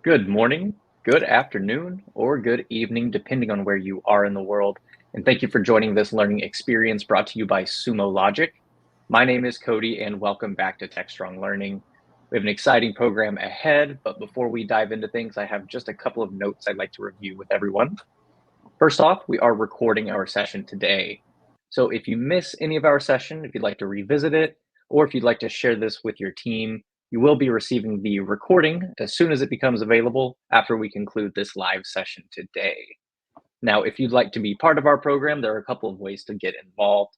Good morning, good afternoon, or good evening, depending on where you are in the world. And thank you for joining this learning experience brought to you by Sumo Logic. My name is Cody, and welcome back to Techstrong Learning. We have an exciting program ahead, but before we dive into things, I have just a couple of notes I'd like to review with everyone. First off, we are recording our session today. So if you miss any of our session, if you'd like to revisit it, or if you'd like to share this with your team, you will be receiving the recording as soon as it becomes available after we conclude this live session today. Now, if you'd like to be part of our program, there are a couple of ways to get involved.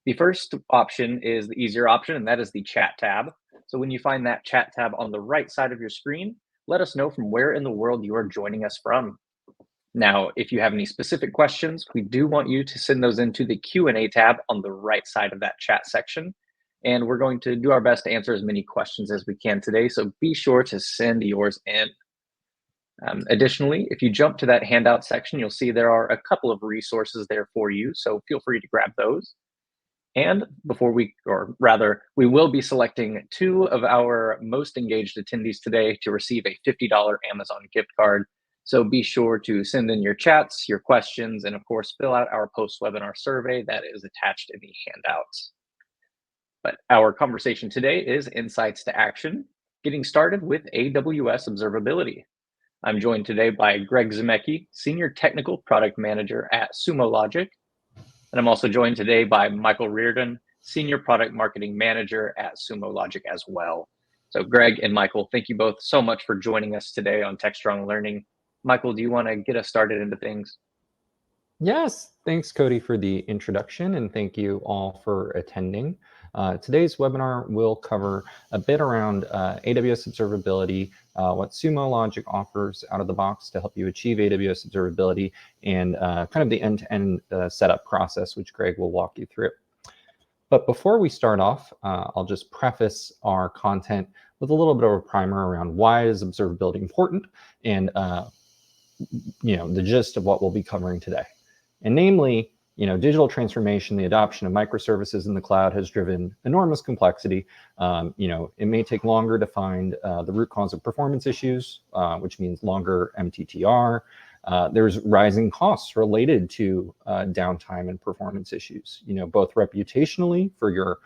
The first option is the easier option, and that is the chat tab. So when you find that chat tab on the right side of your screen, let us know from where in the world you are joining us from. Now, if you have any specific questions, we do want you to send those into the Q&A tab on the right side of that chat section. And we're going to do our best to answer as many questions as we can today, so be sure to send yours in. Additionally, if you jump to that handout section, you'll see there are a couple of resources there for you, so feel free to grab those. And we will be selecting 2 of our most engaged attendees today to receive a $50 Amazon gift card. So be sure to send in your chats, your questions, and of course, fill out our post-webinar survey that is attached in the handouts. But our conversation today is Insights to Action, getting started with AWS Observability. I'm joined today by Greg Zemecki, Senior Technical Product Manager at Sumo Logic. And I'm also joined today by Michael Reardon, Senior Product Marketing Manager at Sumo Logic as well. So Greg and Michael, thank you both so much for joining us today on Techstrong Learning. Michael, do you want to get us started into things? Yes, thanks Cody for the introduction, and thank you all for attending. Today's webinar will cover a bit around AWS Observability, what Sumo Logic offers out of the box to help you achieve AWS Observability, and kind of the end-to-end setup process, which Greg will walk you through. But before we start off, I'll just preface our content with a little bit of a primer around why is observability important, and the gist of what we'll be covering today. And namely, digital transformation, the adoption of microservices in the cloud has driven enormous complexity. It may take longer to find the root cause of performance issues, which means longer MTTR. There's rising costs related to downtime and performance issues, both reputationally for your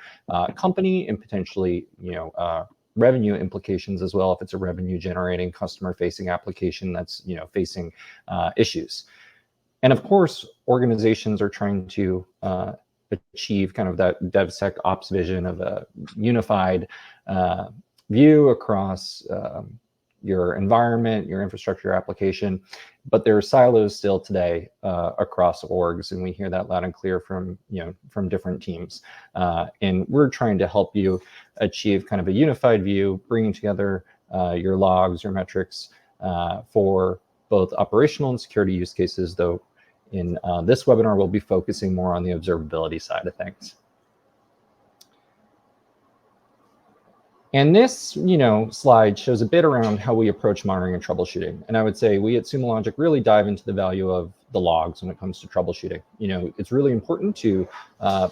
company and potentially, revenue implications as well if it's a revenue generating customer facing application that's facing issues. And of course, organizations are trying to achieve kind of that DevSecOps vision of a unified view across your environment, your infrastructure application, but there are silos still today across orgs, and we hear that loud and clear from different teams. And we're trying to help you achieve kind of a unified view, bringing together your logs, your metrics for both operational and security use cases, though in this webinar, we'll be focusing more on the observability side of things. And this, slide shows a bit around how we approach monitoring and troubleshooting. And I would say we at Sumo Logic really dive into the value of the logs when it comes to troubleshooting. It's really important to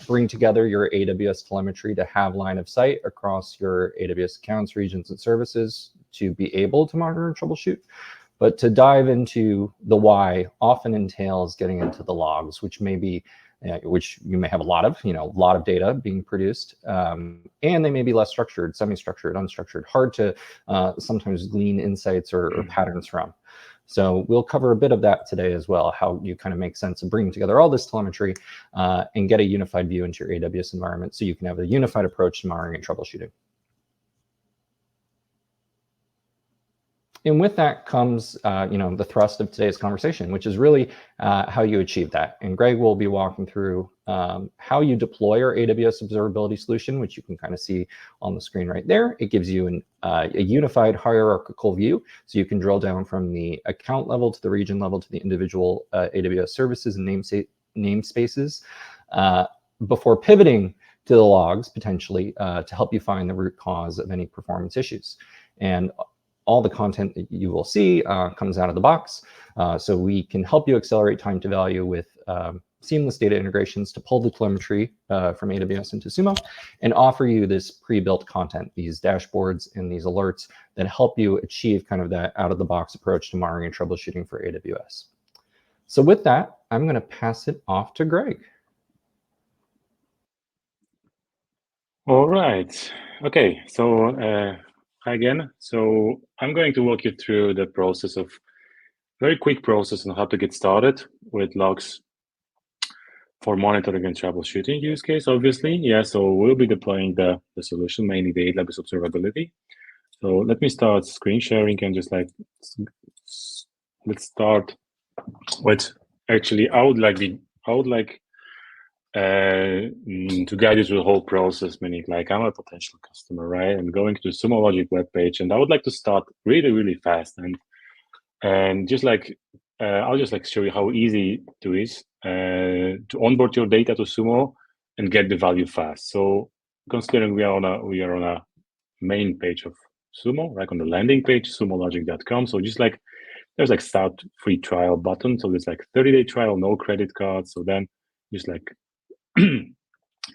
bring together your AWS telemetry to have line of sight across your AWS accounts, regions, and services to be able to monitor and troubleshoot. But to dive into the why often entails getting into the logs, which may be, which you may have a lot of data being produced, and they may be less structured, semi-structured, unstructured, hard to sometimes glean insights or patterns from. So we'll cover a bit of that today as well, how you kind of make sense of bringing together all this telemetry and get a unified view into your AWS environment so you can have a unified approach to monitoring and troubleshooting. And with that comes, the thrust of today's conversation, which is really how you achieve that. And Greg will be walking through how you deploy your AWS Observability solution, which you can kind of see on the screen right there. It gives you a unified hierarchical view, so you can drill down from the account level to the region level to the individual AWS services and namespaces before pivoting to the logs potentially to help you find the root cause of any performance issues. And all the content that you will see comes out of the box. So we can help you accelerate time to value with seamless data integrations to pull the telemetry from AWS into Sumo and offer you this pre-built content, these dashboards and these alerts that help you achieve kind of that out-of-the-box approach to monitoring and troubleshooting for AWS. So with that, I'm going to pass it off to Greg. All right. Okay. So hi again. So I'm going to walk you through the process of very quick process on how to get started with logs for monitoring and troubleshooting use case, obviously. Yeah, so we'll be deploying the solution, mainly the AWS Observability. So let me start screen sharing and just like, let's start with, actually, I would like to guide you through the whole process, meaning like I'm a potential customer, right? I'm going to the Sumo Logic webpage and I would like to start really, really fast. And just like, I'll just like show you how easy it is to onboard your data to Sumo and get the value fast. So considering we are on a main page of Sumo, right on the landing page, sumologic.com. So just like there's like start free trial button. So there's like 30-day trial, no credit card. So then just like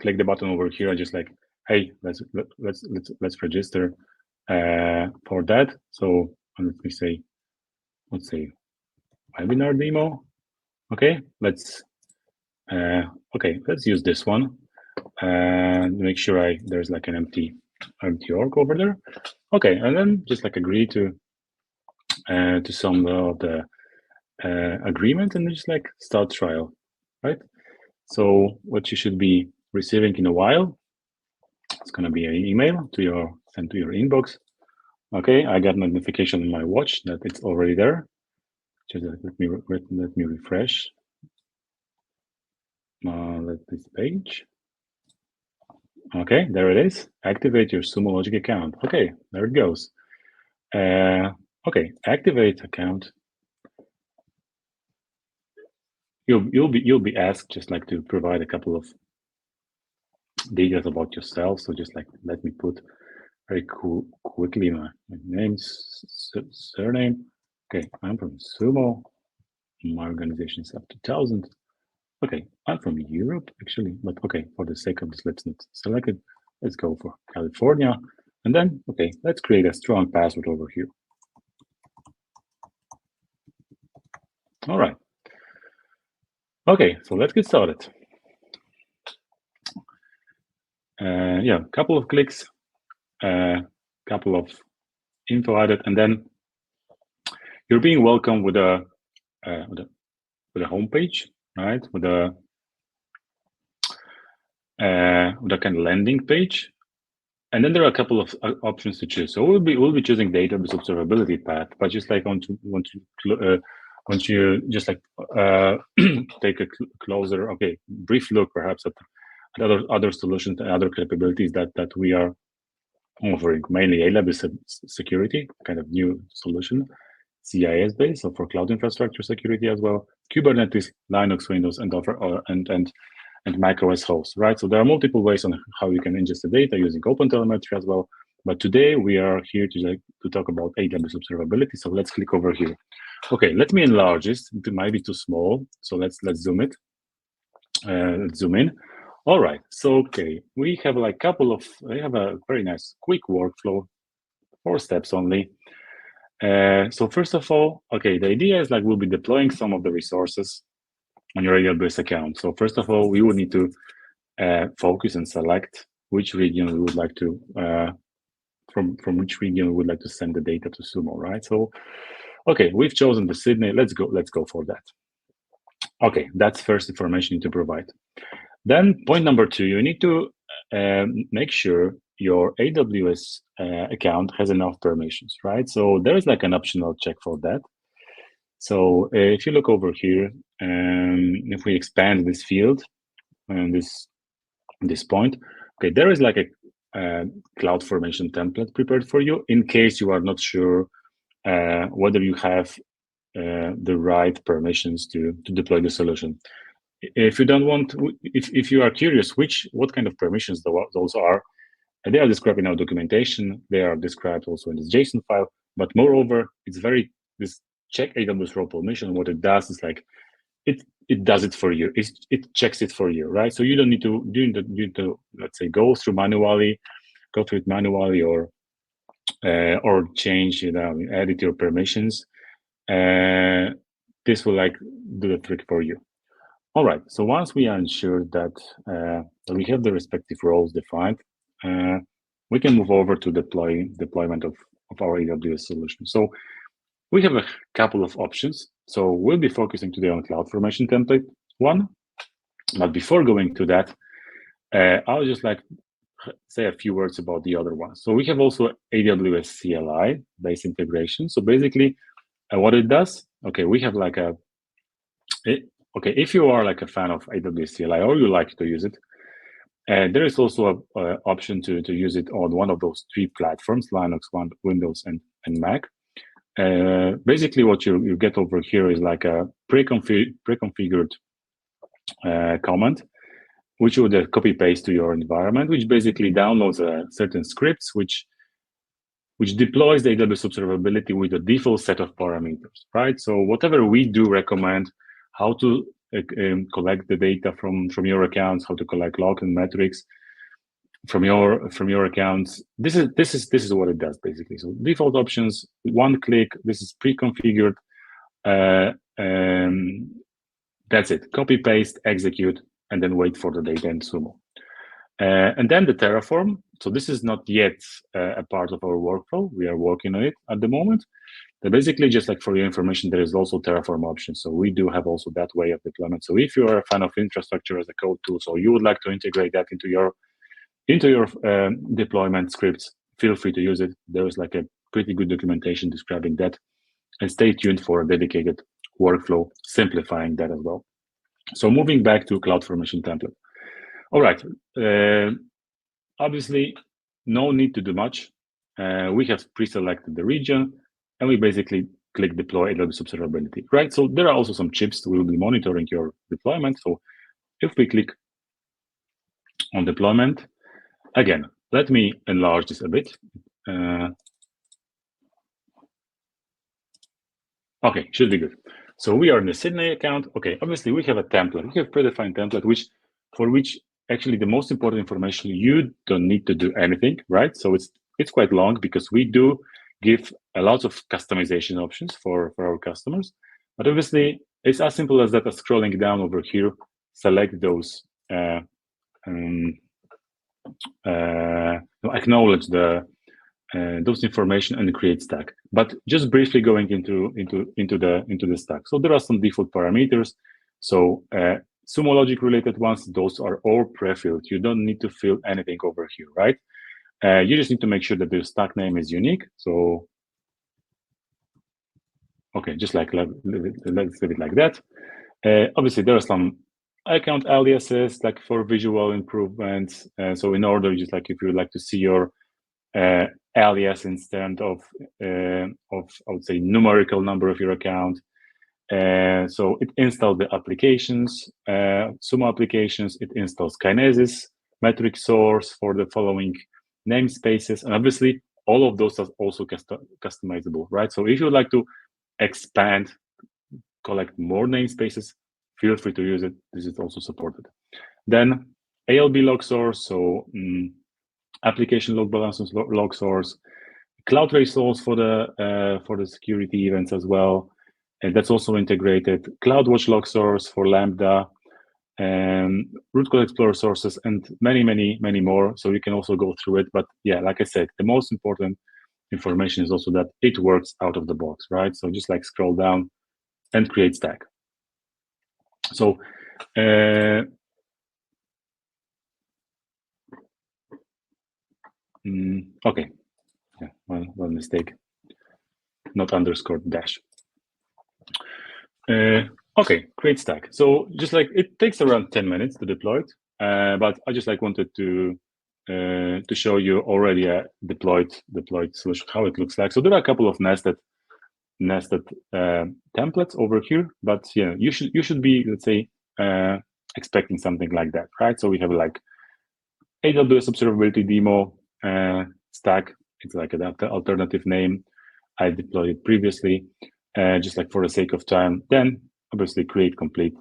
click the button over here. Just like, hey, let's register for that. So let me say, let's say webinar demo. Okay, let's use this one and make sure there's like an empty org over there. Okay, and then just like agree to some of the agreement and just like start trial, right? So what you should be receiving in a while, it's gonna be an email sent to your inbox. Okay, I got notification on my watch that it's already there. Just let me refresh. Let this page. Okay, there it is. Activate your Sumo Logic account. Okay, there it goes. Okay, activate account. You'll be asked just like to provide a couple of details about yourself. So just like let me put very quickly my name, surname. Okay, I'm from Sumo. My organization is up to 1,000. Okay, I'm from Europe actually, but okay, for the sake of this, let's not select it. Let's go for California. And then, okay, let's create a strong password over here. All right. Okay, so let's get started. Yeah, a couple of clicks, couple of info added, and then you're being welcomed with a home page, right? With a kind of landing page, and then there are a couple of options to choose. So we'll be choosing the AWS Observability path, but just like once you just like take a closer, okay, brief look perhaps at other solutions and other capabilities that we are offering, mainly AWS security, kind of new solution, CIS based, so for cloud infrastructure security as well, Kubernetes, Linux, Windows, and macOS hosts, right? So there are multiple ways on how you can ingest the data using OpenTelemetry as well. But today we are here to talk about AWS Observability. So let's click over here. Okay, let me enlarge this. It might be too small, so let's zoom it. Let's zoom in. All right. So okay, we have like we have a very nice quick workflow, 4 steps only. So first of all, okay, the idea is like we'll be deploying some of the resources on your AWS account. So first of all, we would need to focus and select which region we would like to from which region we would like to send the data to Sumo, right? So okay, we've chosen the Sydney. Let's go for that. Okay, that's first information you need to provide. Then point number 2, you need to make sure your AWS account has enough permissions, right? So there is like an optional check for that. So if you look over here, if we expand this field and this point, okay, there is like a cloud formation template prepared for you in case you are not sure whether you have the right permissions to deploy the solution. If you don't want, if you are curious what kind of permissions those are, they are described in our documentation. They are described also in this JSON file. But moreover, it's this check AWS role permission. What it does is like it does it for you. It checks it for you, right? So you don't need to let's say go through it manually or change, edit your permissions. This will like do the trick for you. All right. So once we are ensured that we have the respective roles defined, we can move over to deployment of our AWS solution. So we have a couple of options. So we'll be focusing today on CloudFormation template 1. But before going to that, I'll just like say a few words about the other ones. So we have also AWS CLI based integration. So basically, what it does, okay, we have like if you are like a fan of AWS CLI or you like to use it, there is also an option to use it on one of those 3 platforms: Linux, Windows, and Mac. Basically, what you get over here is like a pre-configured command, which you would copy paste to your environment, which basically downloads certain scripts, which deploys the AWS Observability with a default set of parameters, right? So whatever we do recommend, how to collect the data from your accounts, how to collect log and metrics from your accounts. This is what it does basically. So default options, one click. This is pre-configured. That's it. Copy, paste, execute, and then wait for the data in Sumo. And then the Terraform. So this is not yet a part of our workflow. We are working on it at the moment. But basically, just like for your information, there is also Terraform option. So we do have also that way of deployment. So if you are a fan of infrastructure as a code tool, so you would like to integrate that into your deployment scripts, feel free to use it. There is like a pretty good documentation describing that. And stay tuned for a dedicated workflow simplifying that as well. So moving back to CloudFormation template. All right. Obviously, no need to do much. We have pre-selected the region, and we basically click deploy AWS Observability, right? So there are also some chips that will be monitoring your deployment. So if we click on deployment, again, let me enlarge this a bit. Okay, should be good. So we are in the Sydney account. Okay, obviously we have a template. We have predefined template, for which actually the most important information, you don't need to do anything, right? So it's quite long because we do give a lot of customization options for our customers. But obviously it's as simple as that, as scrolling down over here, select those, acknowledge those information and create stack. But just briefly going into the stack. So there are some default parameters. So Sumo Logic related ones, those are all pre-filled. You don't need to fill anything over here, right? You just need to make sure that the stack name is unique. So okay, just like let's leave it like that. Obviously, there are some account aliases like for visual improvements. So in order, just like if you would like to see your alias instead of I would say numerical number of your account. So it installs the applications, Sumo applications. It installs Kinesis, metric source for the following namespaces, and obviously all of those are also customizable, right? So if you would like to expand, collect more namespaces, feel free to use it. This is also supported. Then ALB log source, so application load balancers log source, Cloudray source for the security events as well, and that's also integrated. CloudWatch log source for Lambda, root cause explorer sources, and many more. So you can also go through it. But yeah, like I said, the most important information is also that it works out of the box, right? So just like scroll down and create stack. So okay, yeah, one mistake, not underscore dash. Okay, create stack. So just like it takes around 10 minutes to deploy it, but I just like wanted to show you already a deployed solution, how it looks like. So there are a couple of nested templates over here, but yeah, you should be, let's say, expecting something like that, right? So we have like AWS Observability demo stack. It's like an alternative name. I deployed it previously, just like for the sake of time. Then obviously create complete.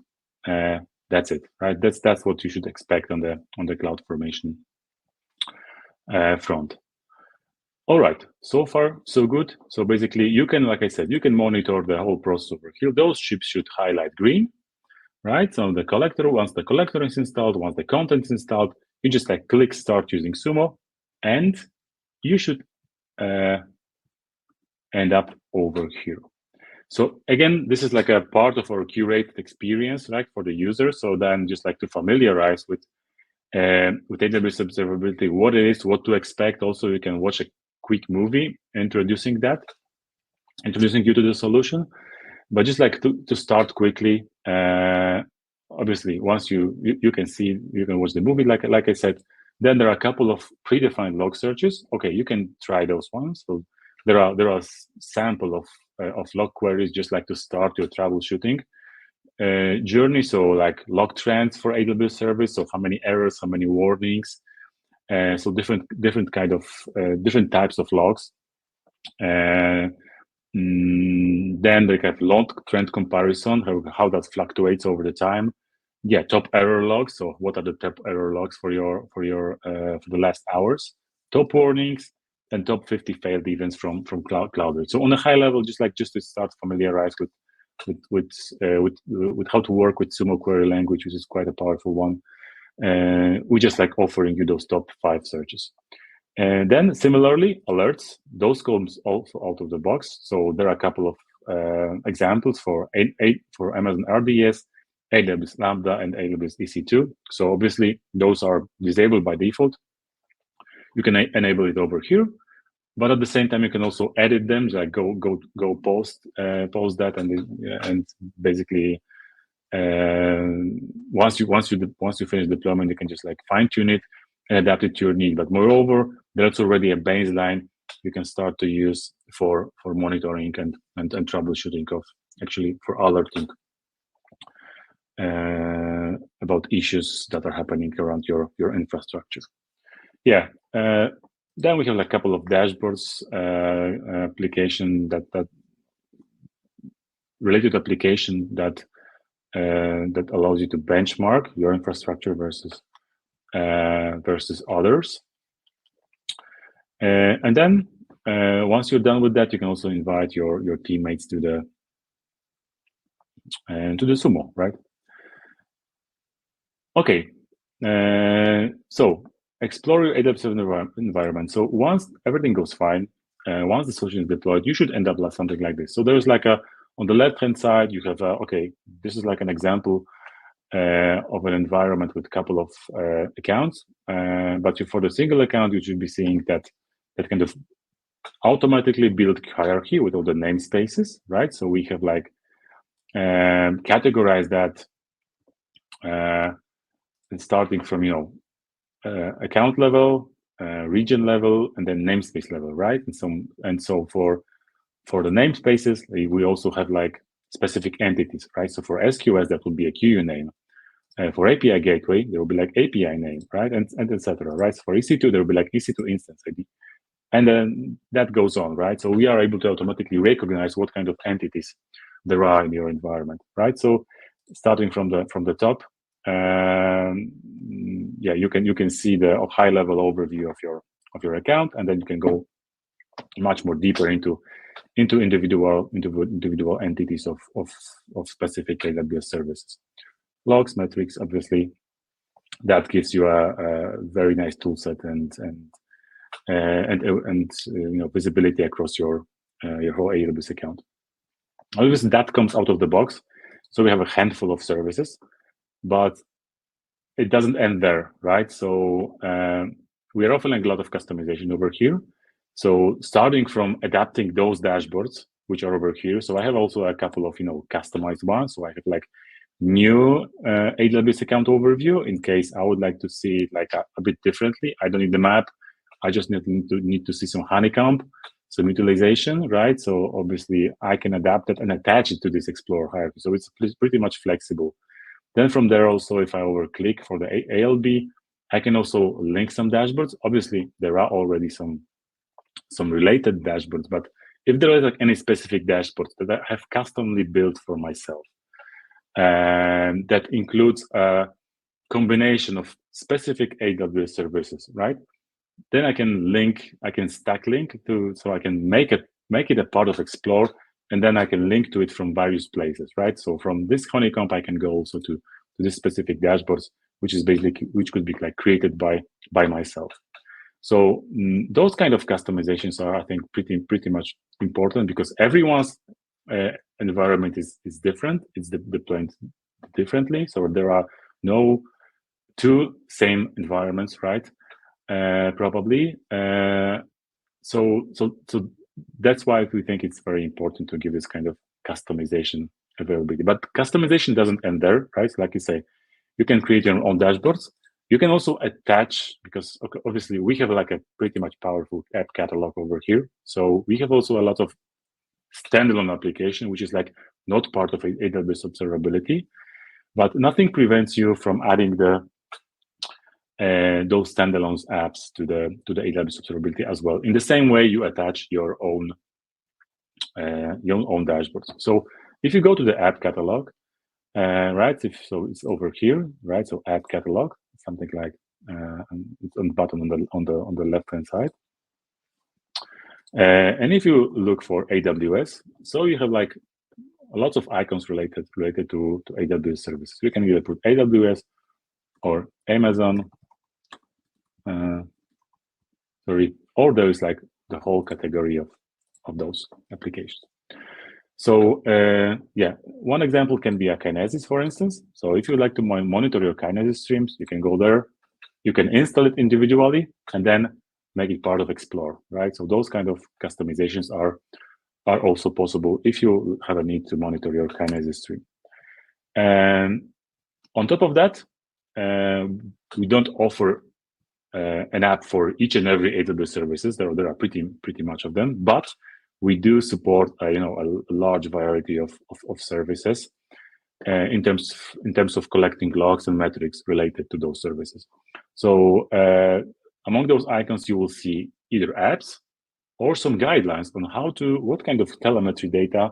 That's it, right? That's what you should expect on the CloudFormation front. All right, so far so good. So basically, you can, like I said, you can monitor the whole process over here. Those ships should highlight green, right? So the collector, once the collector is installed, once the content is installed, you just like click start using Sumo, and you should end up over here. So again, this is like a part of our curated experience, right, for the user. So then just like to familiarize with AWS Observability, what it is, what to expect. Also, you can watch a quick movie introducing you to the solution. But just like to start quickly, obviously, once you can see, you can watch the movie, like I said, then there are a couple of predefined log searches. Okay, you can try those ones. So there are sample of log queries, just like to start your troubleshooting journey. So like log trends for AWS service. So how many errors, how many warnings. So different kind of different types of logs. Then they have log trend comparison, how that fluctuates over the time. Yeah, top error logs. So what are the top error logs for the last hours? Top warnings and top 50 failed events from Cloudera. So on a high level, just to start familiarize with how to work with Sumo query language, which is quite a powerful one. We just like offering you those top 5 searches. And then similarly, alerts, those comes also out of the box. So there are a couple of examples for Amazon RDS, AWS Lambda, and AWS EC2. So obviously those are disabled by default. You can enable it over here, but at the same time you can also edit them. Like go post that, and basically once you finish deployment, you can just like fine tune it and adapt it to your need. But moreover, there's already a baseline you can start to use for monitoring and troubleshooting of actually for alerting about issues that are happening around your infrastructure. Yeah. Then we have like a couple of dashboards, application that related application that allows you to benchmark your infrastructure versus others. And then once you're done with that, you can also invite your teammates to the Sumo, right? Okay. So explore your AWS environment. So once everything goes fine, once the solution is deployed, you should end up like something like this. So there's like on the left-hand side, you have okay, this is like an example of an environment with a couple of accounts. But for the single account, you should be seeing that kind of automatically built hierarchy with all the namespaces, right? So we have like categorized that starting from account level, region level, and then namespace level, right? And so for the namespaces, we also have like specific entities, right? So for SQS, that would be a QU name. For API gateway, there will be like API name, right? And etc. Right? So for EC2, there will be like EC2 instance ID. And then that goes on, right? So we are able to automatically recognize what kind of entities there are in your environment, right? So starting from the top, yeah, you can see the high level overview of your account, and then you can go much more deeper into individual entities of specific AWS services. Logs, metrics, obviously, that gives you a very nice tool set and visibility across your whole AWS account. Obviously, that comes out of the box. So we have a handful of services, but it doesn't end there, right? So we are offering a lot of customization over here. So starting from adapting those dashboards, which are over here. So I have also a couple of customized ones. So I have like new AWS account overview in case I would like to see it like a bit differently. I don't need the map. I just need to see some honeycomb, some utilization, right? So obviously I can adapt it and attach it to this Explorer hierarchy. So it's pretty much flexible. Then from there also, if I overclick for the ALB, I can also link some dashboards. Obviously, there are already some related dashboards, but if there is like any specific dashboards that I have customly built for myself, that includes a combination of specific AWS services, right? Then I can stack link to, so I can make it a part of Explore, and then I can link to it from various places, right? So from this honeycomb, I can go also to this specific dashboards, which could be like created by myself. So those kind of customizations are, I think, pretty much important, because everyone's environment is different. It's deployed differently. So there are no two same environments, right? Probably. So that's why we think it's very important to give this kind of customization availability. But customization doesn't end there, right? Like you say, you can create your own dashboards. You can also attach, because obviously we have like a pretty much powerful app catalog over here. So we have also a lot of standalone application, which is like not part of AWS Observability, but nothing prevents you from adding those standalone apps to the AWS Observability as well. In the same way you attach your own dashboards. So if you go to the app catalog, right? So it's over here, right? So app catalog, something like it's on the button on the left hand side. And if you look for AWS, so you have like lots of icons related to AWS services. You can either put AWS or Amazon. Or there is like the whole category of those applications. So yeah, one example can be a Kinesis, for instance. So if you like to monitor your Kinesis streams, you can go there. You can install it individually and then make it part of Explore, right? So those kind of customizations are also possible if you have a need to monitor your Kinesis stream. And on top of that, we don't offer an app for each and every AWS services. There are pretty much of them, but we do support a large variety of services in terms of collecting logs and metrics related to those services. So among those icons, you will see either apps or some guidelines on what kind of telemetry data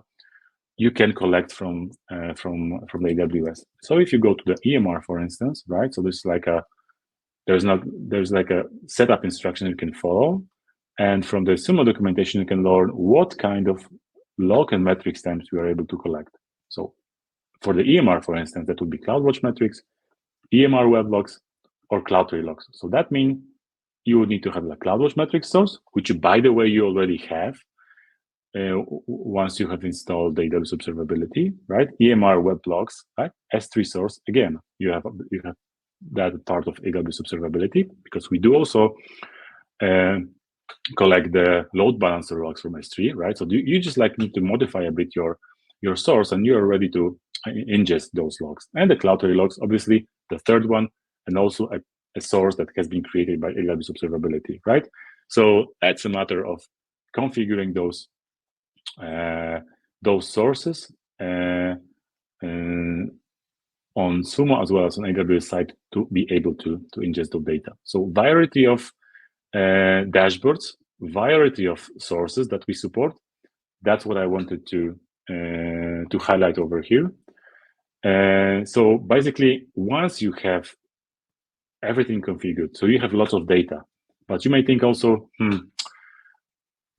you can collect from AWS. So if you go to the EMR, for instance, right? So there's like a setup instruction you can follow, and from the Sumo documentation you can learn what kind of log and metrics stamps we are able to collect. So for the EMR, for instance, that would be CloudWatch metrics, EMR web logs, or CloudTree logs. So that means you would need to have a CloudWatch metrics source, which, by the way, you already have once you have installed the AWS Observability, right? EMR web logs, right? S3 source, again, you have that part of AWS Observability, because we do also collect the load balancer logs from S3, right? So you just like need to modify a bit your source, and you're ready to ingest those logs. And the CloudTree logs, obviously, the third one, and also a source that has been created by AWS Observability, right? So that's a matter of configuring those sources on Sumo as well as on AWS side to be able to ingest the data. So variety of dashboards, variety of sources that we support. That's what I wanted to highlight over here. So basically, once you have everything configured, so you have lots of data, but you may think also,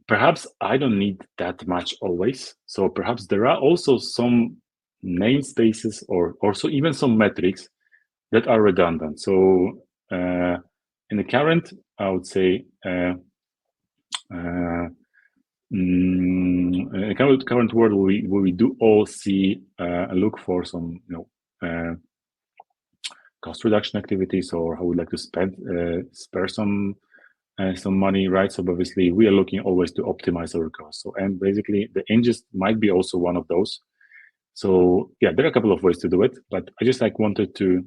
perhaps I don't need that much always. So perhaps there are also some namespaces or also even some metrics that are redundant. So in the current, I would say, in the current world, we do all see and look for some cost reduction activities, or how we like to spare some money, right? So obviously we are looking always to optimize our costs. So, and basically the ingest might be also one of those. So yeah, there are a couple of ways to do it, but I just wanted to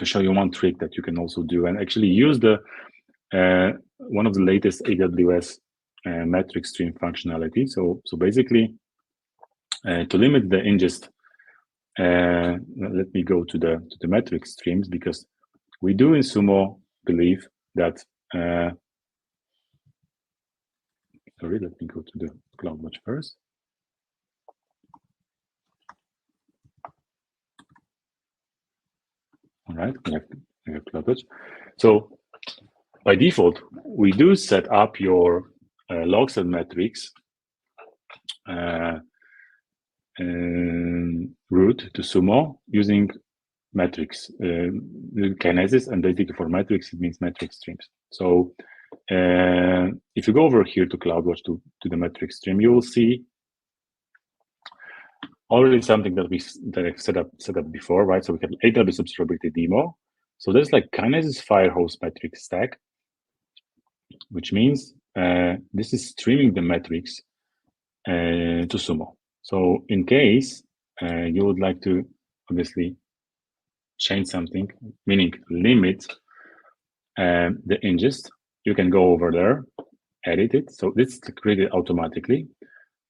show you one trick that you can also do, and actually use the one of the latest AWS metric stream functionality. So basically to limit the ingest, let me go to the metric streams, because we do in Sumo believe that sorry, let me go to the CloudWatch first. All right, we have CloudWatch. So by default, we do set up your logs and metrics route to Sumo using metrics, kinesis, and basically for metrics, it means metric streams. So if you go over here to CloudWatch to the metric stream, you will see already something that I've set up before, right? So we have AWS Observability demo. So there's like Kinesis Firehose metric stack, which means this is streaming the metrics to Sumo. So in case you would like to obviously change something, meaning limit the ingest, you can go over there, edit it. So this is created automatically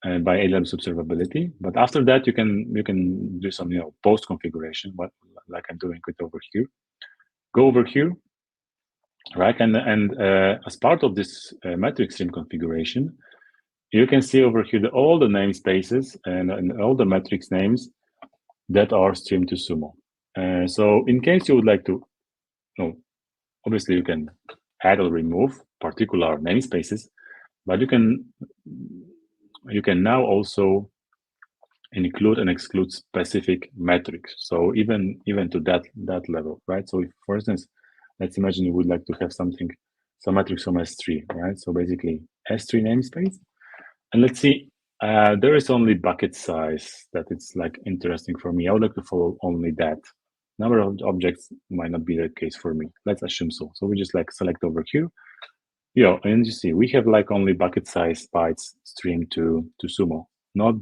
by AWS Observability. But after that, you can do some post configuration, like I'm doing it over here. Go over here, right? And as part of this metric stream configuration, you can see over here all the namespaces and all the metrics names that are streamed to Sumo. So in case you would like to, obviously you can add or remove particular namespaces, but you can now also include and exclude specific metrics. So even to that level, right? So if, for instance, let's imagine you would like to have some metrics from S3, right? So basically S3 namespace. And let's see, there is only bucket size that it's like interesting for me. I would like to follow only that. Number of objects might not be the case for me. Let's assume so. So we just like select over here. And you see we have like only bucket size bytes streamed to Sumo, not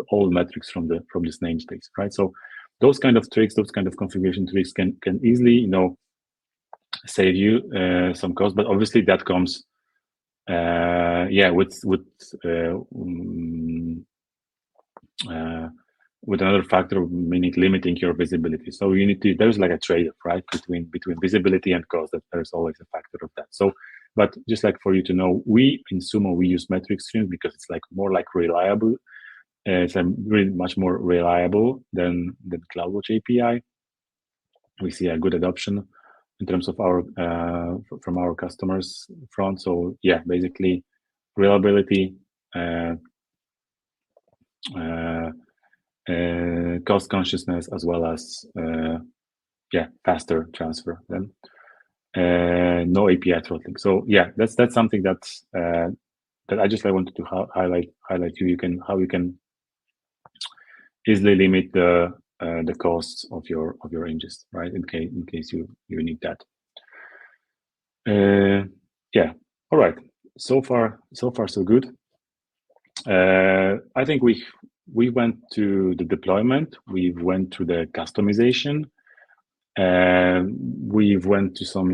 all metrics from this namespace, right? So those kind of tricks, those kind of configuration tricks can easily save you some cost, but obviously that comes with another factor, meaning limiting your visibility. So you need to, there's like a trade-off, right, between visibility and cost. That there's always a factor of that. So, but just like for you to know, we in Sumo we use metric streams because it's like more like reliable. It's really much more reliable than the CloudWatch API. We see a good adoption in terms of our from our customers front. So yeah, basically reliability, cost consciousness, as well as faster transfer then. No API throttling. So yeah, that's something that I just wanted to highlight how you can easily limit the costs of your ingest, right? In case you need that. All right. So far so good. I think we went to the deployment. We went through the customization. We've went to some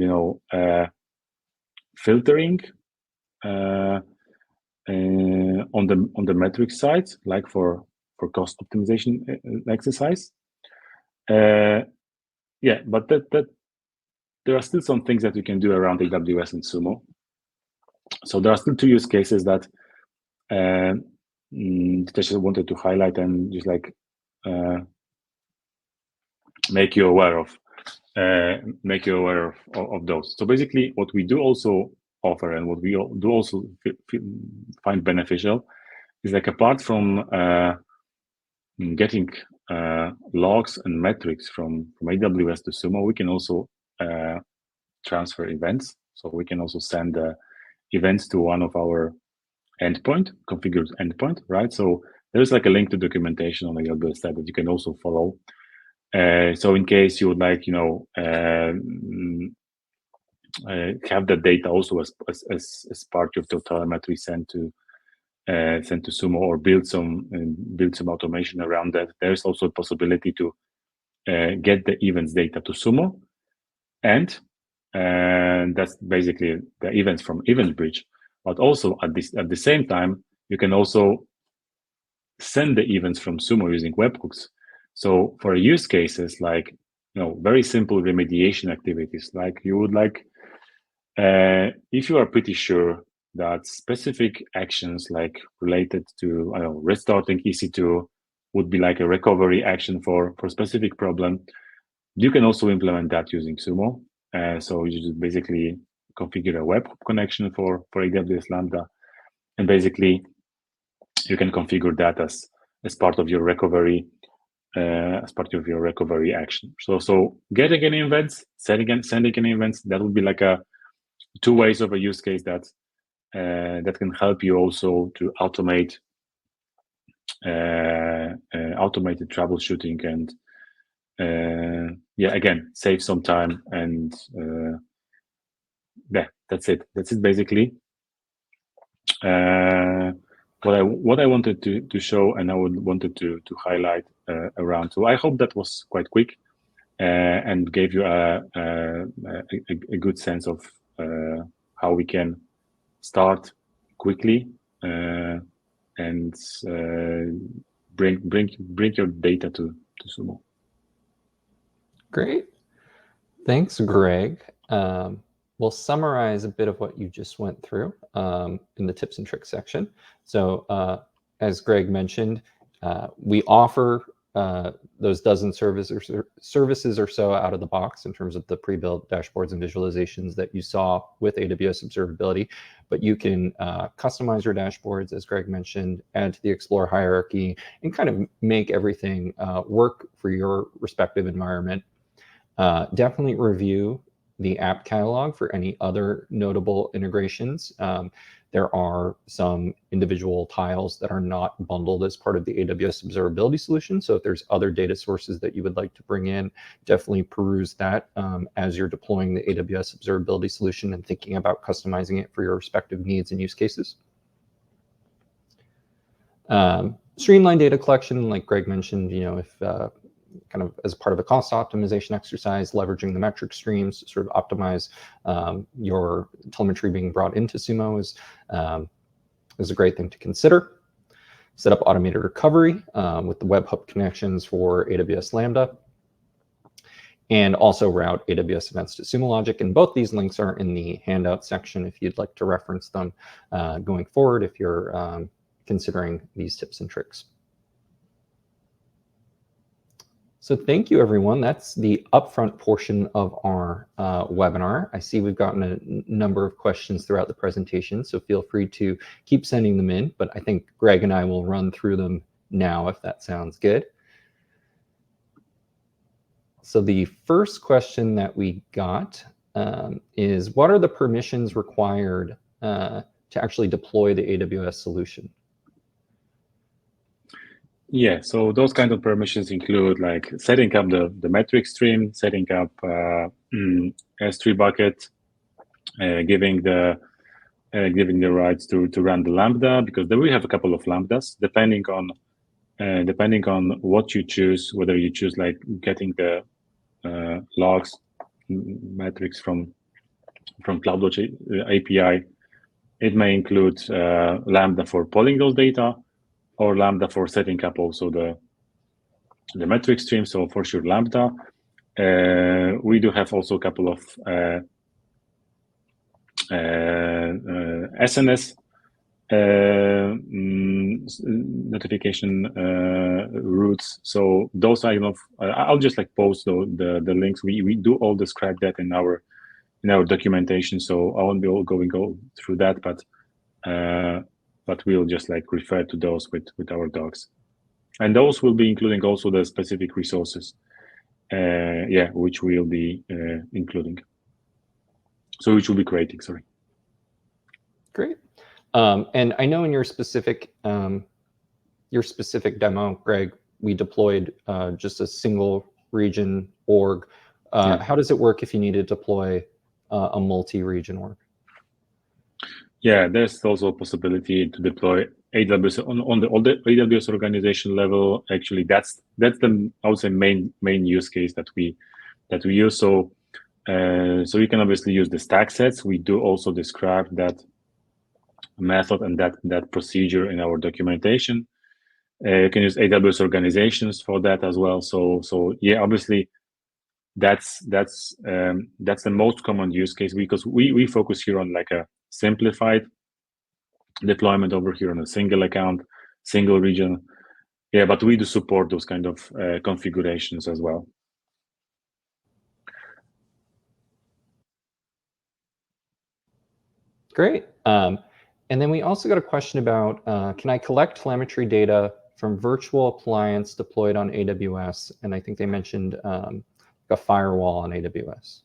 filtering on the metric side, like for cost optimization exercise. But that there are still some things that you can do around AWS and Sumo. So there are still two use cases that I just wanted to highlight and just like make you aware of those. So basically, what we do also offer and what we do also find beneficial is like, apart from getting logs and metrics from AWS to Sumo, we can also transfer events. So we can also send events to one of our configured endpoint, right? So there's like a link to documentation on the AWS side that you can also follow. So in case you would like, have the data also as part of the telemetry sent to Sumo, or build some automation around that, there's also a possibility to get the events data to Sumo, and that's basically the events from EventBridge. But also at the same time, you can also send the events from Sumo using webhooks. So for use cases like very simple remediation activities, like you would like, if you are pretty sure that specific actions like related to restarting EC2 would be like a recovery action for specific problem, You can also implement that using Sumo. So you just basically configure a webhook connection for AWS Lambda, and basically you can configure that as part of your recovery, action. So getting any events, sending any events, that would be like a two ways of a use case that can help you also to automate automated troubleshooting and again, save some time, and that's it basically. What I wanted to show, and I wanted to highlight around. So I hope that was quite quick and gave you a good sense of how we can start quickly and bring your data to Sumo. Great. Thanks, Greg. We'll summarize a bit of what you just went through in the tips and tricks section. So as Greg mentioned, we offer those dozen services or so out of the box in terms of the pre-built dashboards and visualizations that you saw with AWS Observability. But you can customize your dashboards, as Greg mentioned, add to the Explore hierarchy, and kind of make everything work for your respective environment. Definitely review the app catalog for any other notable integrations. There are some individual tiles that are not bundled as part of the AWS Observability solution. So if there's other data sources that you would like to bring in, definitely peruse that as you're deploying the AWS Observability solution and thinking about customizing it for your respective needs and use cases. Streamline data collection, like Greg mentioned, if kind of as part of a cost optimization exercise, leveraging the metric streams to sort of optimize your telemetry being brought into Sumo is a great thing to consider. Set up automated recovery with the webhook connections for AWS Lambda, and also route AWS events to Sumo Logic. And both these links are in the handout section if you'd like to reference them going forward if you're considering these tips and tricks. So thank you, everyone. That's the upfront portion of our webinar. I see we've gotten a number of questions throughout the presentation, so feel free to keep sending them in, but I think Greg and I will run through them now, if that sounds good. So the first question that we got is, what are the permissions required to actually deploy the AWS solution? Yeah, so those kind of permissions include like setting up the metric stream, setting up S3 bucket, giving the rights to run the Lambda, because then we have a couple of Lambdas depending on what you choose, whether you choose like getting the logs metrics from CloudWatch API. It may include Lambda for pulling those data, or Lambda for setting up also the metric stream. So for sure Lambda. We do have also a couple of SNS notification routes. So those are, I'll just like post the links. We do all describe that in our documentation, so I won't be go through that, but we'll just like refer to those with our docs, and those will be including also the specific resources, which we'll be including. So which will be creating. Sorry. Great. And I know in your specific demo, Greg, we deployed just a single region org. How does it work if you need to deploy a multi-region org? Yeah, there's also a possibility to deploy AWS on the AWS organization level. Actually, that's the, I would say, main use case that we use. So you can obviously use the stack sets. We do also describe that method and that procedure in our documentation. You can use AWS organizations for that as well. So yeah, obviously that's the most common use case, because we focus here on like a simplified deployment over here on a single account, single region. Yeah, but we do support those kind of configurations as well. Great. And then we also got a question about, can I collect telemetry data from virtual appliance deployed on AWS? And I think they mentioned a firewall on AWS.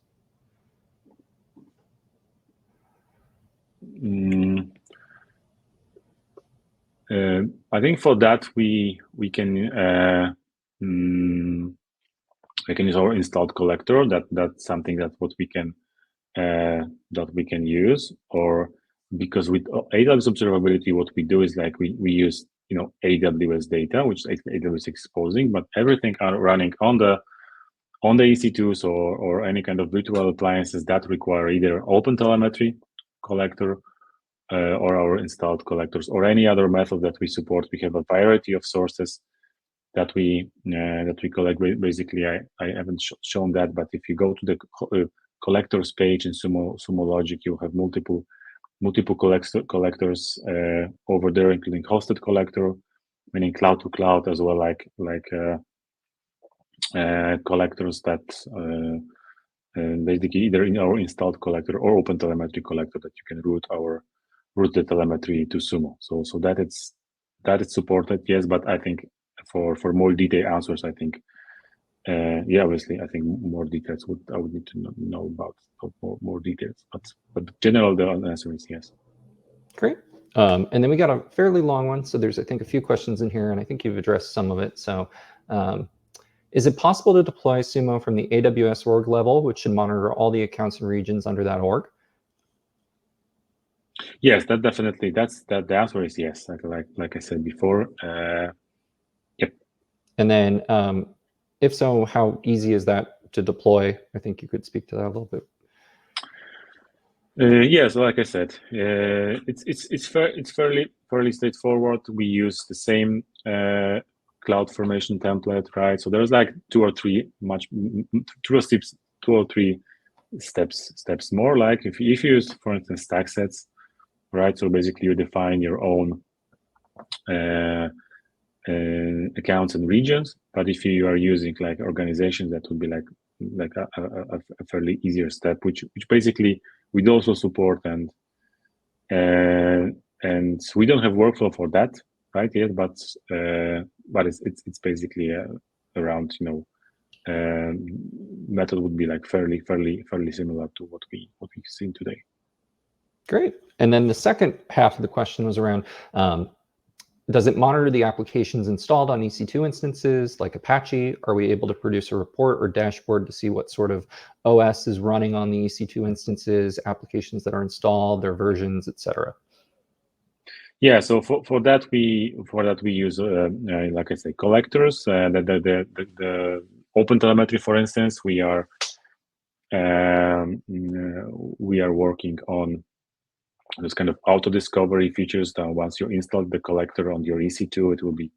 I think for that we can use our installed collector. That's something that we can use. Or because with AWS Observability, what we do is like we use AWS data, which AWS exposing, but everything are running on the EC2s or any kind of virtual appliances that require either OpenTelemetry collector or our installed collectors or any other method that we support. We have a variety of sources that we collect. Basically, I haven't shown that, but if you go to the collectors page in Sumo Logic, you have multiple collectors over there, including hosted collector, meaning cloud to cloud, as well like collectors that basically either in our installed collector or OpenTelemetry collector that you can route the telemetry to Sumo. So that is supported, yes. But I think for more detailed answers, I think obviously I think more details I would need to know about more details. But general the answer is yes. Great. And then we got a fairly long one. So there's I think a few questions in here, and I think you've addressed some of it. So is it possible to deploy Sumo from the AWS org level, which should monitor all the accounts and regions under that org? Yes, that definitely. The answer is yes. Like I said before. Yep. And then, if so, how easy is that to deploy? I think you could speak to that a little bit. Yeah, so like I said, it's fairly straightforward. We use the same cloud formation template, right? So there's like two or three steps more. Like if you use, for instance, stack sets, right? So basically you define your own accounts and regions. But if you are using like organizations, that would be like a fairly easier step, which basically we'd also support, and we don't have workflow for that right yet, but it's basically around method would be like fairly similar to what we've seen today. Great. And then the second half of the question was around, does it monitor the applications installed on EC2 instances like Apache? Are we able to produce a report or dashboard to see what sort of OS is running on the EC2 instances, applications that are installed, their versions, etc.? Yeah, so for that we use like I say, collectors. The OpenTelemetry, for instance, we are working on those kind of auto discovery features. That once you install the collector on your EC2, it will be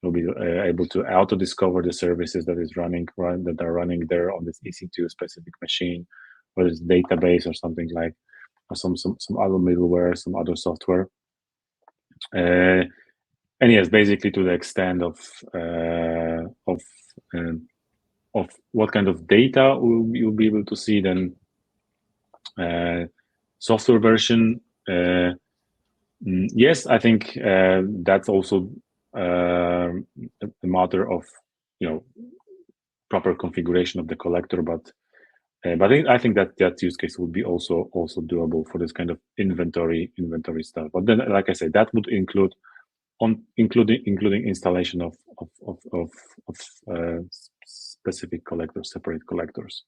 able to auto discover the services that are running there on this EC2 specific machine, whether it's database or something like, or some other middleware, some other software. And yes, basically to the extent of what kind of data you'll be able to see, then software version. Yes, I think that's also a matter of proper configuration of the collector, but I think that use case would be also doable for this kind of inventory stuff. But then, like I said, that would include including installation of specific collectors, separate collectors.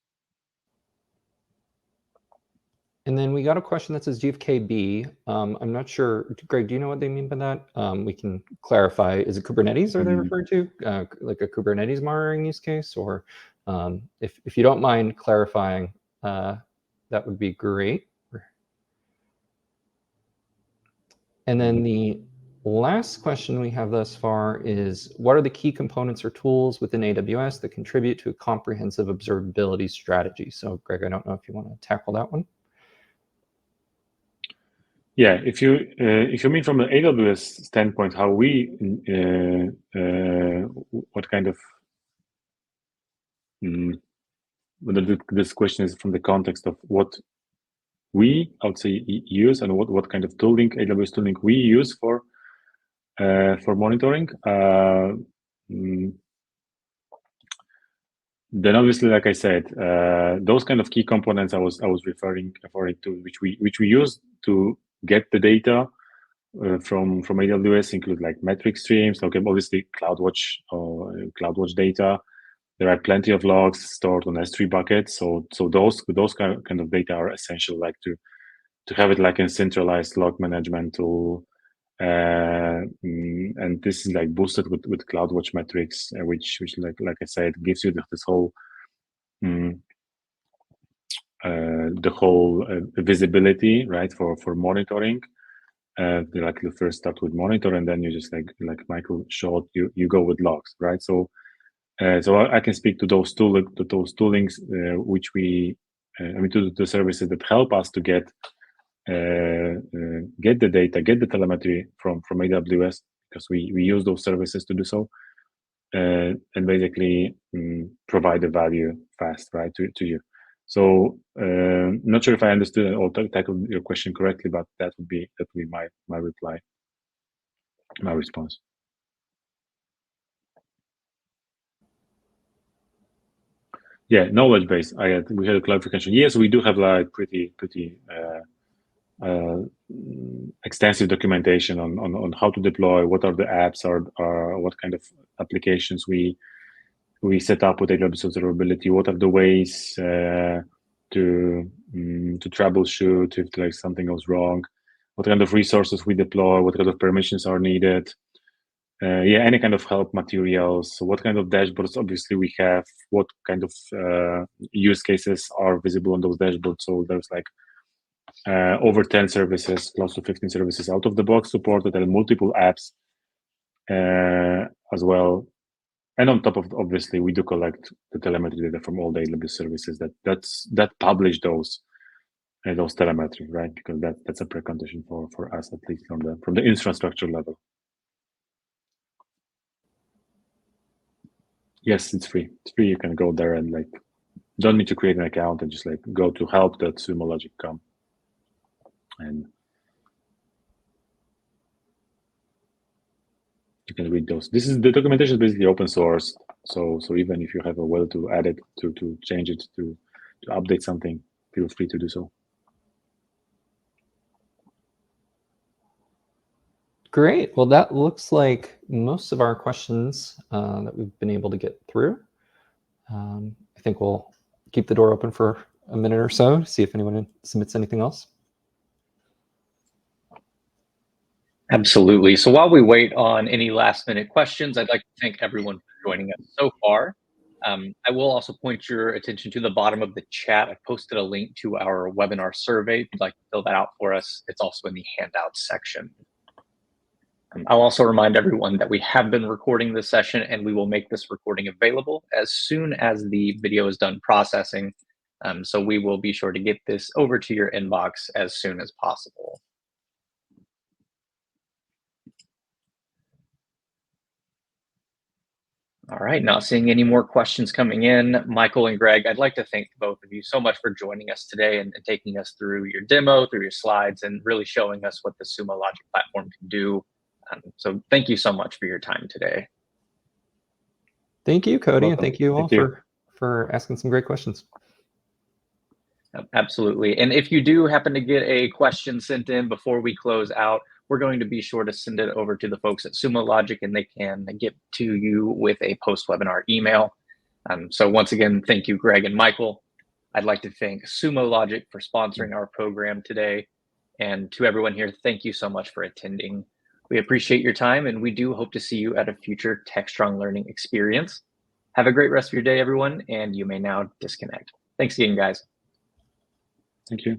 And then we got a question that says GFKB. I'm not sure, Greg, do you know what they mean by that? We can clarify. Is it Kubernetes are they referring to? Like a Kubernetes monitoring use case? Or if you don't mind clarifying, that would be great. And then the last question we have thus far is, what are the key components or tools within AWS that contribute to a comprehensive observability strategy? So Greg, I don't know if you want to tackle that one. Yeah, if you mean from an AWS standpoint, how we what kind of whether this question is from the context of what we, I would say, use, and what kind of tooling, AWS tooling we use for monitoring. Then obviously, like I said, those kind of key components I was referring to, which we use to get the data from AWS, include like metric streams. Okay, obviously CloudWatch data. There are plenty of logs stored on S3 buckets. So those kind of data are essential, like to have it like a centralized log management tool. And this is like boosted with CloudWatch metrics, which like I said, gives you this whole the whole visibility, right, for monitoring. Like you first start with monitor, and then you just like Michael showed, you go with logs, right? So I can speak to those toolings which we to the services that help us to get the data, get the telemetry from AWS, because we use those services to do so, and basically provide the value fast, right, to you. So not sure if I understood or tackled your question correctly, but that would be my reply, my response. Yeah, knowledge base. We had a clarification. Yes, we do have like pretty extensive documentation on how to deploy, what are the apps, or what kind of applications we set up with AWS Observability, what are the ways to troubleshoot if like something goes wrong, what kind of resources we deploy, what kind of permissions are needed. Yeah, any kind of help materials. So what kind of dashboards obviously we have, what kind of use cases are visible on those dashboards. So there's like over 10 services, close to 15 services out of the box supported, and multiple apps as well. And on top of, obviously, we do collect the telemetry data from all the AWS services that publish those telemetry, right? Because that's a precondition for us, at least from the infrastructure level. Yes, it's free. It's free. You can go there and like don't need to create an account and just like go to help.sumologic.com and you can read those. The documentation is basically open source. So even if you have a will to add it, to change it, to update something, feel free to do so. Great. Well, that looks like most of our questions that we've been able to get through. I think we'll keep the door open for a minute or so to see if anyone submits anything else. Absolutely. So while we wait on any last minute questions, I'd like to thank everyone for joining us so far. I will also point your attention to the bottom of the chat. I posted a link to our webinar survey. If you'd like to fill that out for us, it's also in the handouts section. I'll also remind everyone that we have been recording this session, and we will make this recording available as soon as the video is done processing. So we will be sure to get this over to your inbox as soon as possible. All right, not seeing any more questions coming in. Michael and Greg, I'd like to thank both of you so much for joining us today and taking us through your demo, through your slides, and really showing us what the Sumo Logic platform can do. So thank you so much for your time today. Thank you, Cody, and thank you all for asking some great questions. Absolutely. And if you do happen to get a question sent in before we close out, we're going to be sure to send it over to the folks at Sumo Logic, and they can get to you with a post-webinar email. So once again, thank you, Greg and Michael. I'd like to thank Sumo Logic for sponsoring our program today. And to everyone here, thank you so much for attending. We appreciate your time, and we do hope to see you at a future Techstrong learning experience. Have a great rest of your day, everyone, and you may now disconnect. Thanks again, guys. Thank you.